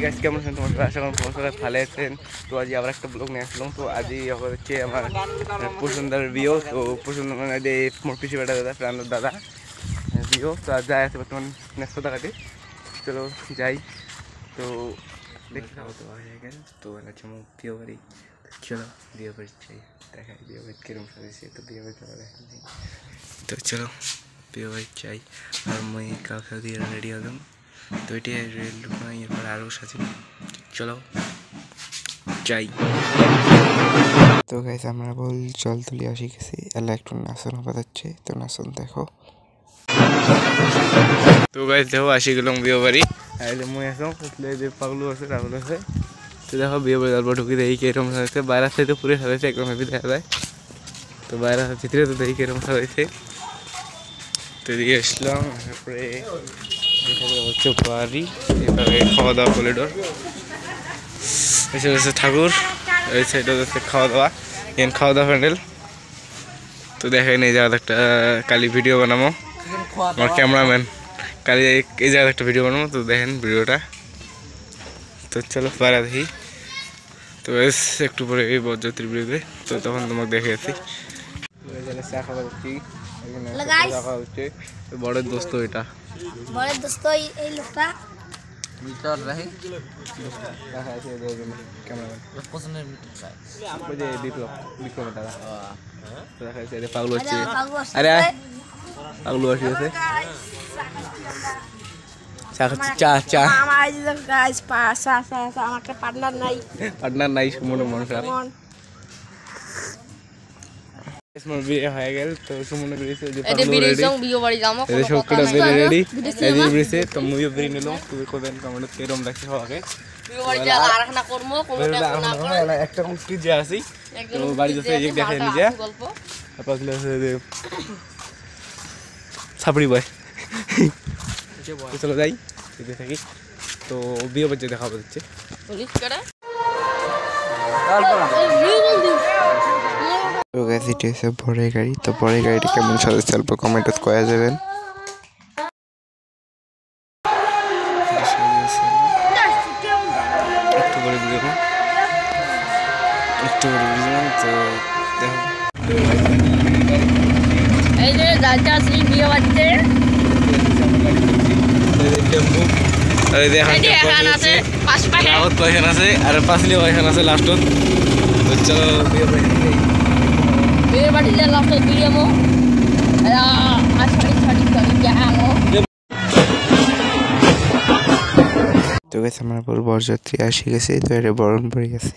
Guys কেমন আছেন তোমার সবাই? আশা করি তোমার সবাই ভালো আছেন। তো আজ আবার একটা ব্লগ নিয়ে আসলাম। তো আজই হচ্ছে আমার পছন্দের ভিও। তো পছন্দ মানে মোর পিছিয়ে বেটা দাদা প্রাণের দাদা ভিও। তো আজ যাই আছে বর্তমান নেক্সট কাটে। চলো যাই। তো দেখতে থাকো তো হয়ে গেল। তো হচ্ছে মুখ বিয়ে বাড়ি। চলো বিয়ে বাড়ি চাই দেখাই বিয়ে বাড়ি কিরম সাজেছে। তো বিয়ে বাড়ি চলো দেখা নেই। তো চলো বিয়ে বাড়ি চাই আর মই কাউকে দিয়ে রেডি হলাম। তো এটি রেল এরপর আরও সাজি। চলো যাই। তো গাইস আমরা বল জল তুলি আসি গেছি এলা একটু নাচন বাজাচ্ছে। তো নাচন দেখো। তো গাইস দেখো আসি গেলাম বিয়ে বাড়ি। আইলে মই আসলাম যে পাগলু আছে রাহুল আছে। তো দেখো বিয়ে বাড়ি তারপর ঢুকি দেখি কিরকম সাজাইছে। বাইরের সাইডে পুরো সাজাইছে একদম হেভি দেখা যায়। তো বাইরের ভিতরে তো দেখি কিরকম সাজাইছে। তো এদিকে আসলাম তারপরে হচ্ছে বাড়ি এভাবে খাওয়া দাওয়া করিডোর। এই সাইড হচ্ছে ঠাকুর, এই সাইডে হচ্ছে খাওয়া দাওয়া, এখানে খাওয়া দাওয়া প্যান্ডেল। তো দেখেন এই জায়গাতে একটা কালি ভিডিও বানাবো। আমার ক্যামেরাম্যান কালি এই জায়গাতে একটা ভিডিও বানাবো। তো দেখেন ভিডিওটা। তো চলো পারা দেখি। তো বেশ একটু পরে এই বরযাত্রীর বিরুদ্ধে। তো তখন তোমাকে দেখে আসি। চা খাওয়া হচ্ছে, বড়ের দোস্ত এটা বড়ের দোস্ত এই লোকটা মিটার রাহি দেখা আছে ক্যামেরাম্যান পছন্দের বিপ্লব বিক্রম দাদা দেখা যাচ্ছে পাগলু হচ্ছে। আরে পাগলু আসি আছে চা খাচ্ছে চা চা আমাকে পার্টনার নাই সুমনের মন খারাপ। বিয়ে হয়ে গেল। তো সুমনের বেরিয়েছে যে পাগলু রেডি এই সবকটা রেডি এই বেরিয়েছে। তো মুইও বেরিয়ে নিলাম। তুমি কোবেন কমেন্ট কেরম লাগছে হওয়াকে একটা কি যে আসি। তো বাড়ি যাচ্ছে এই দেখাই নিজে তারপর ছাপড়ি বয়। চলো যাই যেতে থাকি। তো বিয়ে বাচ্চা দেখা যাচ্ছে। তো গাইস এটি হচ্ছে বড়ের গাড়ি। তো বড়ের গাড়িটা কেমন সাজাচ্ছে অল্প কমেন্টে কয়া যাবেন। একটু করে বুঝলাম একটু করে বুঝলাম। তো দেখো এই যে যাচ্ছি বিয়ে বাড়িতে আছে আর পাঁচলি ওইখান আছে লাস্টত। তো চলো বিয়ে বাড়িতে লাস্টত বিয়ে মো তো গেছে আমার পর বরযাত্রী আসি গেছে। তো এটা বরণ পড়ে গেছে।